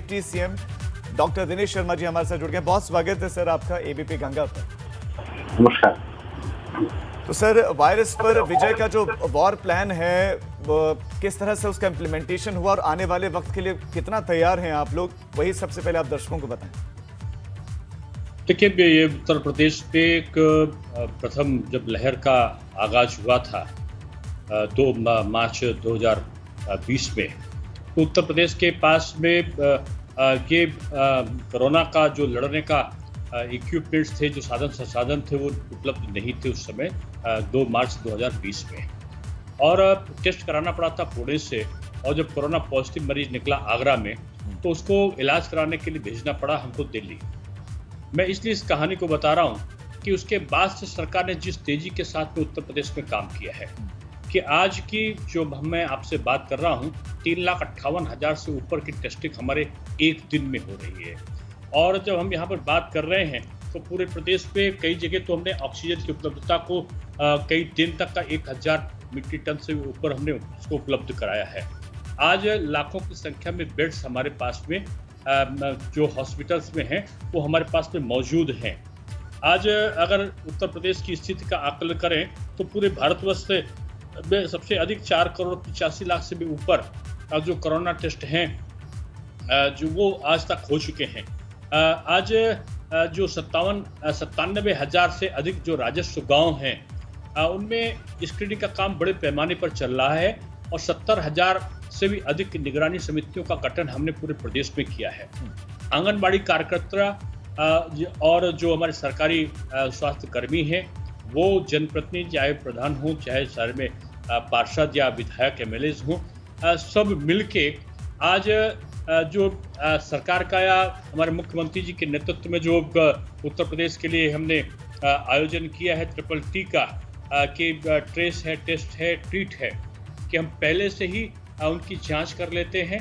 Deputy CM doctor Dinesh Sharma ji हमारे साथ जुड़ गए। बहुत स्वागत है सर आपका एबीपी गंगा पर। नमस्कार। तो सर, वायरस पर विजय का जो वॉर प्लान है वो किस तरह से उसका इम्प्लीमेंटेशन हुआ और आने वाले वक्त के लिए कितना तैयार हैं आप लोग, वही सबसे पहले आप दर्शकों को बताएं। देखिए, ये उत्तर प्रदेश पे एक प्रथम जब लहर का आगाज हुआ था 2 मार्च 2020 में, तो उत्तर प्रदेश के पास में ये कोरोना का जो लड़ने का इक्विपमेंट्स थे, जो साधन संसाधन थे, वो उपलब्ध नहीं थे उस समय 2 मार्च 2020 में। और टेस्ट कराना पड़ा था पुणे से, और जब कोरोना पॉजिटिव मरीज निकला आगरा में, तो उसको इलाज कराने के लिए भेजना पड़ा हमको दिल्ली। मैं इसलिए इस कहानी को बता रहा हूँ कि उसके बाद से सरकार ने जिस तेजी के साथ में उत्तर प्रदेश में काम किया है कि आज की जो मैं आपसे बात कर रहा हूँ 3,58,000 से ऊपर की टेस्टिंग हमारे एक दिन में हो रही है। और जब हम यहाँ पर बात कर रहे हैं तो पूरे प्रदेश पे कई जगह तो हमने ऑक्सीजन की उपलब्धता को कई दिन तक का 1,000 मीट्रिक टन से ऊपर हमने उसको उपलब्ध कराया है। आज लाखों की संख्या में बेड्स हमारे पास में जो हॉस्पिटल्स में हैं वो हमारे पास में मौजूद हैं। आज अगर उत्तर प्रदेश की स्थिति का आकलन करें तो पूरे भारतवर्ष में सबसे अधिक 4,85,00,000 से भी ऊपर जो कोरोना टेस्ट हैं जो वो आज तक हो चुके हैं। आज जो 97,000 से अधिक जो राजस्व गांव हैं उनमें स्क्रीनिंग का काम बड़े पैमाने पर चल रहा है, और 70,000 से भी अधिक निगरानी समितियों का गठन हमने पूरे प्रदेश में किया है। आंगनबाड़ी कार्यकर्ता और जो हमारे सरकारी स्वास्थ्य कर्मी हैं वो जनप्रतिनिधि, चाहे प्रधान हों, चाहे शहर में पार्षद या विधायक एमएलएज हों, सब मिलके आज जो सरकार का या हमारे मुख्यमंत्री जी के नेतृत्व में जो उत्तर प्रदेश के लिए हमने आयोजन किया है ट्रिपल टी का, कि ट्रेस है, टेस्ट है, ट्रीट है, कि हम पहले से ही उनकी जांच कर लेते हैं।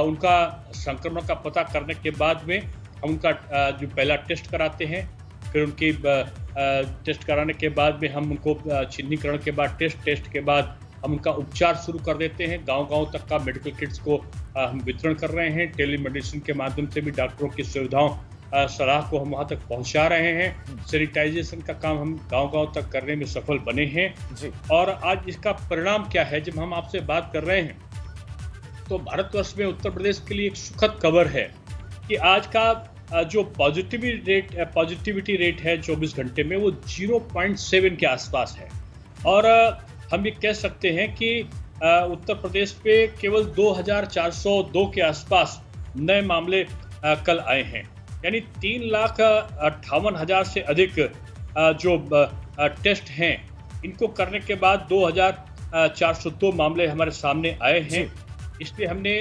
उनका संक्रमण का पता करने के बाद में हम उनका जो पहला टेस्ट कराते हैं, फिर उनकी टेस्ट कराने के बाद में हम उनको चिन्हीकरण के बाद टेस्ट के बाद हम उनका उपचार शुरू कर देते हैं। गांव-गांव तक का मेडिकल किट्स को हम वितरण कर रहे हैं। टेलीमेडिसिन के माध्यम से भी डॉक्टरों की सुविधाओं सलाह को हम वहाँ तक पहुँचा रहे हैं। सैनिटाइजेशन का काम हम गांव-गांव तक करने में सफल बने हैं जी। और आज इसका परिणाम क्या है, जब हम आपसे बात कर रहे हैं तो भारतवर्ष में उत्तर प्रदेश के लिए एक सुखद खबर है कि आज का जो पॉजिटिविटी रेट है 24 घंटे में वो 0.7 के आसपास है। और हम ये कह सकते हैं कि उत्तर प्रदेश पे केवल 2,402 के आसपास नए मामले कल आए हैं, यानी 3,58,000 से अधिक जो टेस्ट हैं इनको करने के बाद 2,402 मामले हमारे सामने आए हैं। इसलिए हमने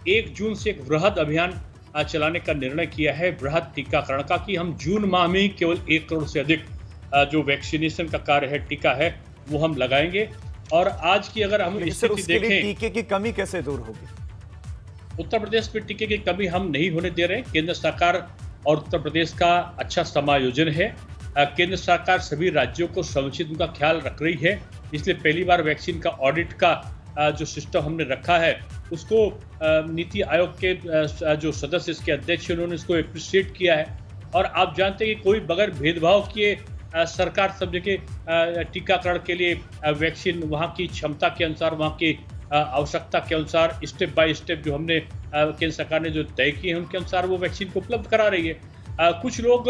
1 जून से एक वृहद अभियान चलाने का निर्णय किया है, वृहद टीकाकरण का, कि हम जून माह में ही केवल 1 करोड़ से अधिक जो वैक्सीनेशन का कार्य है, टीका है, वो हम लगाएंगे। और आज की अगर हम स्थिति देखें, टीके की कमी कैसे दूर होगी? उत्तर प्रदेश में टीके की कमी हम नहीं होने दे रहे। केंद्र सरकार और उत्तर प्रदेश का अच्छा समायोजन है। केंद्र सरकार सभी राज्यों को समुचित उनका ख्याल रख रही है, इसलिए पहली बार वैक्सीन का ऑडिट का जो सिस्टम हमने रखा है उसको नीति आयोग के जो सदस्य, इसके अध्यक्ष, उन्होंने इसको एप्रिशिएट किया है। और आप जानते हैं कि कोई बगैर भेदभाव किए सरकार सब जगह टीकाकरण के लिए वैक्सीन वहाँ की क्षमता के अनुसार, वहाँ की आवश्यकता के अनुसार स्टेप बाय स्टेप जो हमने केंद्र सरकार ने जो तय किए हैं उनके अनुसार वो वैक्सीन को उपलब्ध करा रही है। कुछ लोग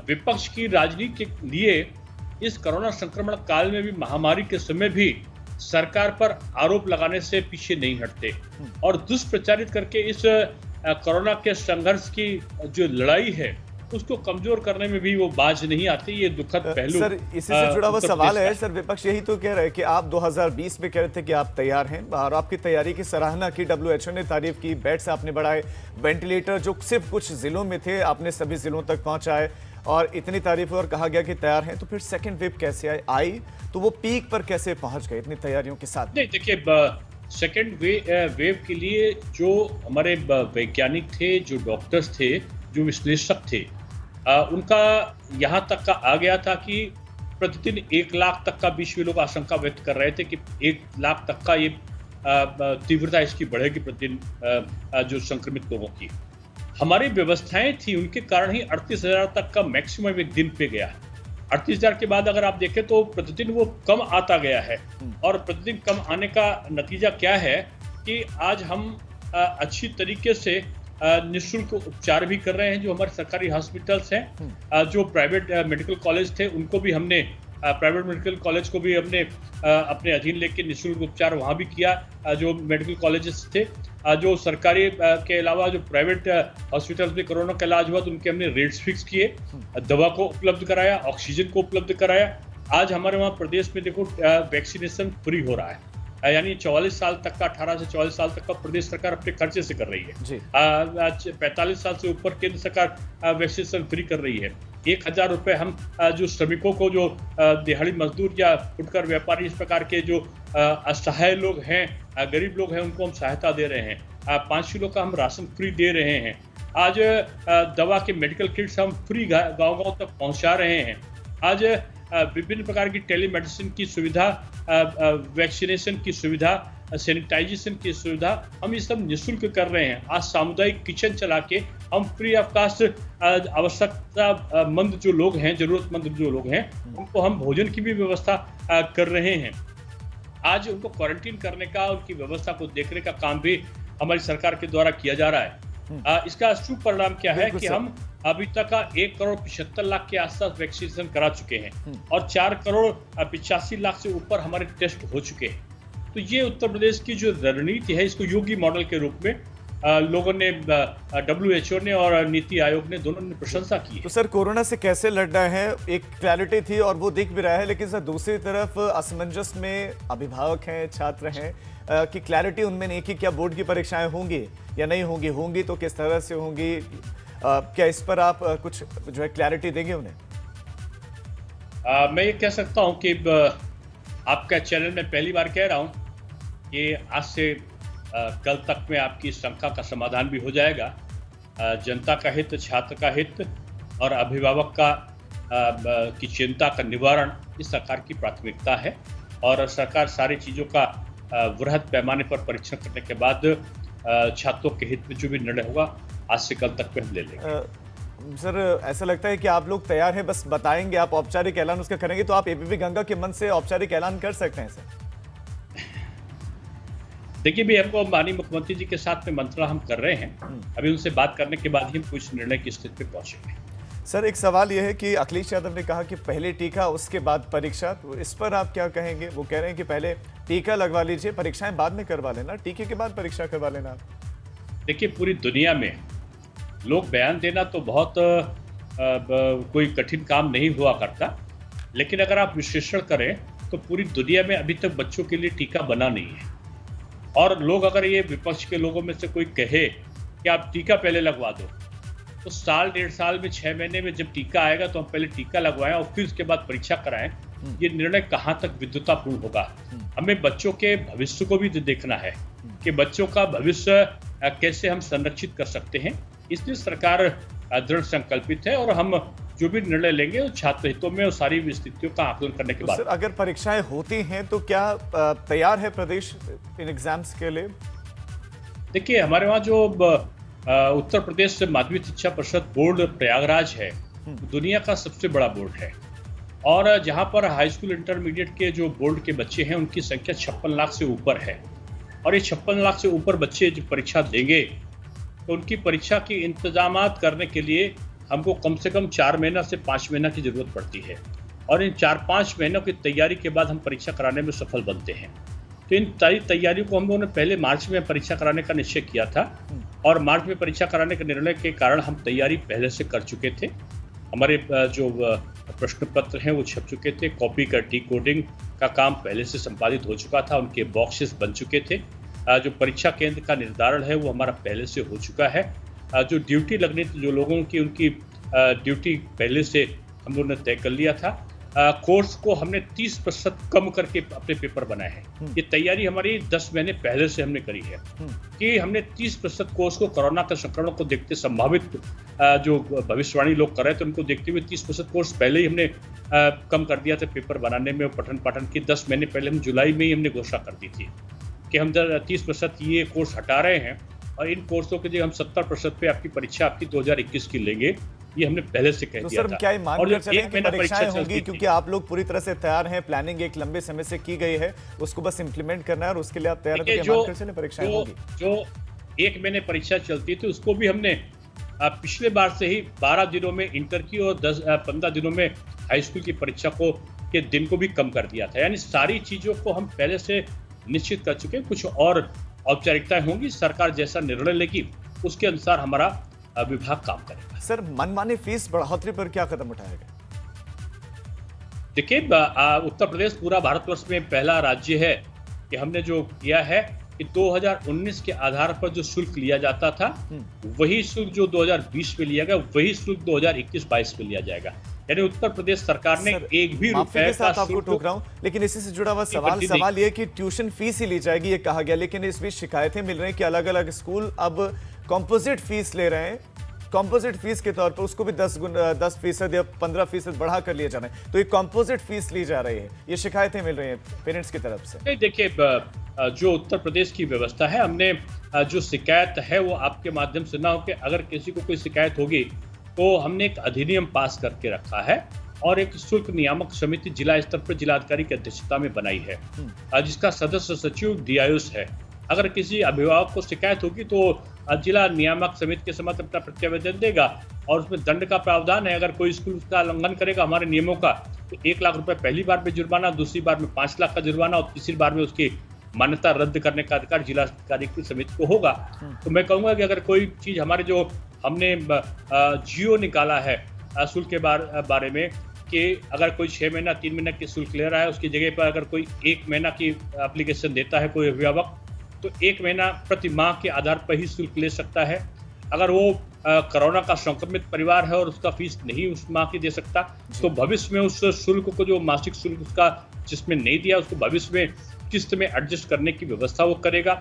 विपक्ष की राजनीति के लिए इस कोरोना संक्रमण काल में भी, महामारी के समय भी सरकार पर आरोप लगाने से पीछे नहीं हटते और दुष्प्रचारित करके इस कोरोना के संघर्ष की जो लड़ाई है उसको कमजोर करने में भी वो बाज नहीं आते। ये दुखद पहलू सर, इसी से जुड़ा हुआ सवाल है। सर, विपक्ष यही तो कह रहे हैं कि आप 2020 में कह रहे थे कि आप तैयार हैं और आपकी तैयारी की सराहना की, WHO ने तारीफ की, बेड्स आपने बढ़ाए, वेंटिलेटर जो सिर्फ कुछ जिलों में थे आपने सभी जिलों तक पहुंचाए और इतनी तारीफ और कहा गया कि तैयार हैं। तो फिर सेकेंड वेव कैसे आई, तो वो पीक पर कैसे पहुंच गए इतनी तैयारियों के साथ? नहीं, देखिए, सेकेंड वेव के लिए जो हमारे वैज्ञानिक थे, जो डॉक्टर्स थे, जो विश्लेषक थे, उनका यहाँ तक का आ गया था कि प्रतिदिन 1 लाख तक का विश्व लोग आशंका व्यक्त कर रहे थे कि 1 लाख तक का ये तीव्रता इसकी बढ़ेगी प्रतिदिन जो संक्रमित लोगों की। हमारी व्यवस्थाएं थी, उनके कारण ही 38,000 तक का मैक्सिमम एक दिन पे गया। 38,000 के बाद अगर आप देखें तो प्रतिदिन वो कम आता गया है, और प्रतिदिन कम आने का नतीजा क्या है कि आज हम अच्छी तरीके से निःशुल्क उपचार भी कर रहे हैं। जो हमारे सरकारी हॉस्पिटल्स हैं, जो प्राइवेट मेडिकल कॉलेज थे, उनको भी हमने प्राइवेट मेडिकल कॉलेज को भी हमने अपने अधीन लेके निःशुल्क उपचार वहाँ भी किया। जो मेडिकल कॉलेजेस थे, जो सरकारी के अलावा जो प्राइवेट हॉस्पिटल्स में कोरोना का इलाज हुआ तो उनके हमने रेट्स फिक्स किए, दवा को उपलब्ध कराया, ऑक्सीजन को उपलब्ध कराया। आज हमारे वहाँ प्रदेश में देखो वैक्सीनेशन फ्री हो रहा है, यानी 44 साल तक का, 18 से 44 साल तक का प्रदेश सरकार अपने खर्चे से कर रही है। 45 साल से ऊपर केंद्र सरकार वैक्सीनेशन फ्री कर रही है। 1,000 रुपये हम जो श्रमिकों को, जो दिहाड़ी मजदूर या फुटकर व्यापारी, इस प्रकार के जो असहाय लोग हैं, गरीब लोग हैं, उनको हम सहायता दे रहे हैं। 5 किलो का हम राशन फ्री दे रहे हैं। आज दवा के मेडिकल किट्स हम फ्री गाँव-गाँव तक पहुँचा रहे हैं। आज विभिन्न प्रकार की टेलीमेडिसिन की सुविधा, वैक्सीनेशन की सुविधा, सैनिटाइजेशन की सुविधा, हम ये सब निःशुल्क कर रहे हैं। आज सामुदायिक किचन चला के हम फ्री ऑफ कास्ट आवश्यकता मंद जो लोग हैं, जरूरतमंद जो लोग हैं, उनको हम भोजन की भी व्यवस्था कर रहे हैं। आज उनको क्वारंटीन करने का, उनकी व्यवस्था को देखने का काम भी हमारी सरकार के द्वारा किया जा रहा है। इसका शुभ परिणाम क्या है कि हम अभी तक 1,75,00,000 के आसपास वैक्सीनेशन करा चुके हैं, और 4,85,00,000 से ऊपर हमारे टेस्ट हो चुके हैं। तो ये उत्तर प्रदेश की जो रणनीति है, इसको योगी मॉडल के रूप में लोगों ने, WHO ने और नीति आयोग ने, दोनों ने प्रशंसा की है। तो सर, कोरोना से कैसे लड़ना है, एक क्लैरिटी थी और वो दिख भी रहा है, लेकिन सर दूसरी तरफ असमंजस में अभिभावक हैं, छात्र हैं कि क्लैरिटी उनमें नहीं कि क्या बोर्ड की परीक्षाएं होंगी या नहीं होंगी, होंगी तो किस तरह से होंगी। क्या इस पर आप कुछ जो है क्लैरिटी देंगे उन्हें? मैं ये कह सकता हूँ कि आपका चैनल में पहली बार कह रहा हूँ कि आज से कल तक में आपकी शंका का समाधान भी हो जाएगा। जनता का हित, छात्र का हित और अभिभावक की चिंता का निवारण इस सरकार की प्राथमिकता है, और सरकार सारी चीज़ों का वृहद पैमाने पर परीक्षण करने के बाद छात्रों के हित में जो भी निर्णय होगा आज से कल तक में हम ले लेंगे। सर, ऐसा लगता है कि आप लोग तैयार हैं, बस बताएंगे, आप औपचारिक ऐलान उसका करेंगे तो आप एबीपी गंगा के मन से औपचारिक ऐलान कर सकते हैं सर? देखिए भी, हमको माननीय मुख्यमंत्री जी के साथ में मंत्रणा हम कर रहे हैं। अभी उनसे बात करने के बाद ही हम कुछ निर्णय की स्थिति पे पहुंचेंगे। सर, एक सवाल यह है कि अखिलेश यादव ने कहा कि पहले टीका उसके बाद परीक्षा, तो इस पर आप क्या कहेंगे? वो कह रहे हैं कि पहले टीका लगवा लीजिए, परीक्षाएं बाद में करवा लेना, टीके के बाद परीक्षा करवा लेना। देखिए, पूरी दुनिया में लोग बयान देना तो बहुत कोई कठिन काम नहीं हुआ करता, लेकिन अगर आप विश्लेषण करें तो पूरी दुनिया में अभी तक बच्चों के लिए टीका बना नहीं है। और लोग, अगर ये विपक्ष के लोगों में से कोई कहे कि आप टीका पहले लगवा दो, तो साल, 1.5 साल में, 6 महीने में जब टीका आएगा तो हम पहले टीका लगवाएं और फिर उसके बाद परीक्षा कराएं, ये निर्णय कहाँ तक विद्युतापूर्ण होगा। हमें बच्चों के भविष्य को भी देखना है कि बच्चों का भविष्य कैसे हम संरक्षित कर सकते हैं। इसलिए सरकार दृढ़ संकल्पित है, और हम जो भी निर्णय लेंगे वो छात्र हितों में और सारी स्थितियों का आकलन करने के बाद। सर, अगर परीक्षाएं होती हैं तो क्या तैयार है प्रदेश इन एग्जाम्स के लिए? देखिए, हमारे वहाँ जो उत्तर प्रदेश माध्यमिक शिक्षा परिषद बोर्ड प्रयागराज है, दुनिया का सबसे बड़ा बोर्ड है, और जहाँ पर हाई स्कूल इंटरमीडिएट के जो बोर्ड के बच्चे हैं उनकी संख्या 56 लाख से ऊपर है। और ये 56 लाख से ऊपर बच्चे जो परीक्षा देंगे तो उनकी परीक्षा की इंतजामात करने के लिए हमको कम से कम 4 महीना से 5 महीना की जरूरत पड़ती है, और इन 4-5 महीनों की तैयारी के बाद हम परीक्षा कराने में सफल बनते हैं। तो इन सारी तैयारियों को हम लोगों ने पहले मार्च में परीक्षा कराने का निश्चय किया था, और मार्च में परीक्षा कराने के निर्णय के कारण हम तैयारी पहले से कर चुके थे। हमारे जो प्रश्न पत्र हैं वो छप चुके थे, कॉपी का डिकोडिंग का काम पहले से संपादित हो चुका था, उनके बॉक्सेस बन चुके थे। जो परीक्षा केंद्र का निर्धारण है वो हमारा पहले से हो चुका है। जो ड्यूटी लगनी थी, जो लोगों की, उनकी ड्यूटी पहले से हम लोगों ने तय कर लिया था। कोर्स को हमने 30% कम करके अपने पेपर बनाए हैं। ये तैयारी हमारी 10 महीने पहले से हमने करी है कि हमने 30% कोर्स को कोरोना के संक्रमण को देखते, संभावित जो भविष्यवाणी लोग कर रहे थे उनको देखते हुए 30% कोर्स पहले ही हमने कम कर दिया था पेपर बनाने में। पठन पाठन की 10 महीने पहले हम जुलाई में ही हमने घोषणा कर दी थी। कि हम 30% ये कोर्स हटा रहे हैं और इन कोर्सों के लिए हम 70% पे आपकी परीक्षा आपकी 2021 की लेंगे, ये हमने पहले से कह तो दिया सर था। क्या ये मान और कर जब चलें एक कि महीना परीक्षाएं परीक्षा होंगी, चलती क्योंकि थी, आप लोग पूरी तरह से तैयार हैं, प्लानिंग एक लंबे समय से की गई है, उसको बस इम्प्लीमेंट करना है और उसके लिए आप तैयार हैं, तो देखिए क्या मान कर चलें परीक्षाएं होंगी? जो 1 महीने परीक्षा चलती थी उसको भी हमने पिछले बार से ही 12 दिनों में इंटर की और 15 दिनों में हाई स्कूल की परीक्षा को के दिन को भी कम कर दिया था। यानी सारी चीज़ों को हम पहले से निश्चित कर चुके हैं। कुछ और औपचारिकताएं होंगी, सरकार जैसा निर्णय लेगी उसके अनुसार हमारा विभाग काम करेगा। सर मनमानी फीस बढ़ोतरी पर क्या कदम उठाया गया? देखिए, उत्तर प्रदेश पूरा भारतवर्ष में पहला राज्य है कि हमने जो किया है कि 2019 के आधार पर जो शुल्क लिया जाता था वही शुल्क जो 2020 में लिया गया वही शुल्क 2021-22 में लिया जाएगा। यानी उत्तर प्रदेश सरकार ने एक भी माफी रुपए के का साथ आपको शुल्क टोक रहा हूं, लेकिन इसी से जुड़ा हुआ सवाल ये कि ट्यूशन फीस ही ली जाएगी ये कहा गया, लेकिन इस बीच शिकायतें मिल रही हैं कि अलग अलग स्कूल अब कॉम्पोजिट फीस ले रहे हैं। कॉम्पोजिट फीस के तौर पर उसको भी 10% या 15% बढ़ा कर लिए जा रहे हैं, तो ये कॉम्पोजिट फीस ली जा रही है, ये शिकायतें मिल रही हैं पेरेंट्स की तरफ से। नहीं, देखिए, जो उत्तर प्रदेश की व्यवस्था है, हमने जो शिकायत है वो आपके माध्यम से ना हो कि अगर किसी को कोई शिकायत होगी तो हमने एक अधिनियम पास करके रखा है और एक शुल्क नियामक समिति जिला स्तर पर जिलाधिकारी की अध्यक्षता में बनाई है, जिसका सदस्य सचिव डीआईओस है। अगर किसी अभिभावक को शिकायत होगी तो जिला नियामक समिति के समक्ष अपना प्रतिवेदन देगा और उसमें दंड का प्रावधान है। अगर कोई स्कूल उसका उल्लंघन करेगा हमारे नियमों का तो 1 लाख रुपए पहली बार में जुर्माना, दूसरी बार में 5 लाख का जुर्माना और तीसरी बार में उसकी मान्यता रद्द करने का अधिकार जिलाधिकारी की समिति को होगा। तो मैं कहूँगा कि अगर कोई चीज़ हमारे जो हमने जियो निकाला है शुल्क के बारे में कि अगर कोई 6 महीना 3 महीना की शुल्क ले रहा है उसकी जगह पर अगर कोई 1 महीना की एप्लीकेशन देता है कोई अभिभावक तो 1 महीना प्रति माह के आधार पर ही शुल्क ले सकता है। अगर वो कोरोना का संक्रमित परिवार है और उसका फीस नहीं उस माह की दे सकता तो भविष्य में उस शुल्क को जो मासिक शुल्क उसका जिसमें नहीं दिया उसको भविष्य में किस्त में एडजस्ट करने की व्यवस्था वो करेगा।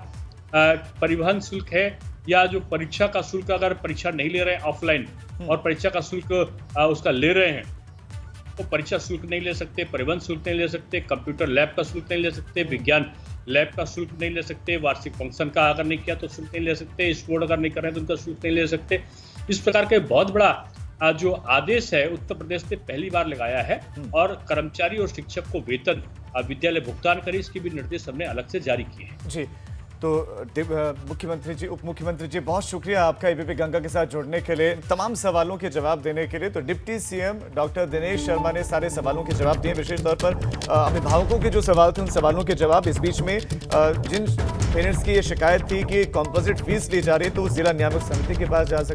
परिवहन शुल्क है या जो परीक्षा का शुल्क, अगर परीक्षा नहीं ले रहे हैं ऑफलाइन और परीक्षा का शुल्क उसका ले रहे हैं तो परीक्षा शुल्क नहीं ले सकते, परिवहन शुल्क नहीं ले सकते, कंप्यूटर लैब का शुल्क नहीं ले सकते, विज्ञान लैब का शुल्क नहीं ले सकते, वार्षिक फंक्शन का अगर नहीं किया तो शुल्क नहीं ले सकते, स्पोर्ट अगर नहीं कर रहे तो उनका शुल्क नहीं ले सकते। इस प्रकार के बहुत बड़ा जो आदेश है उत्तर प्रदेश ने पहली बार लगाया है और कर्मचारी और शिक्षक को वेतन विद्यालय भुगतान करे इसके भी निर्देश हमने अलग से जारी किए हैं। जी, तो मुख्यमंत्री जी, उप मुख्यमंत्री जी, बहुत शुक्रिया आपका एबीपी गंगा के साथ जुड़ने के लिए, तमाम सवालों के जवाब देने के लिए। तो deputy CM doctor Dinesh Sharma ने सारे सवालों के जवाब दिए, विशेष तौर पर अभिभावकों के जो सवाल थे उन सवालों के जवाब। इस बीच में जिन पेरेंट्स की ये शिकायत थी कि कॉम्पोजिट फीस ली जा रही है तो जिला नियामक समिति के पास जा सकते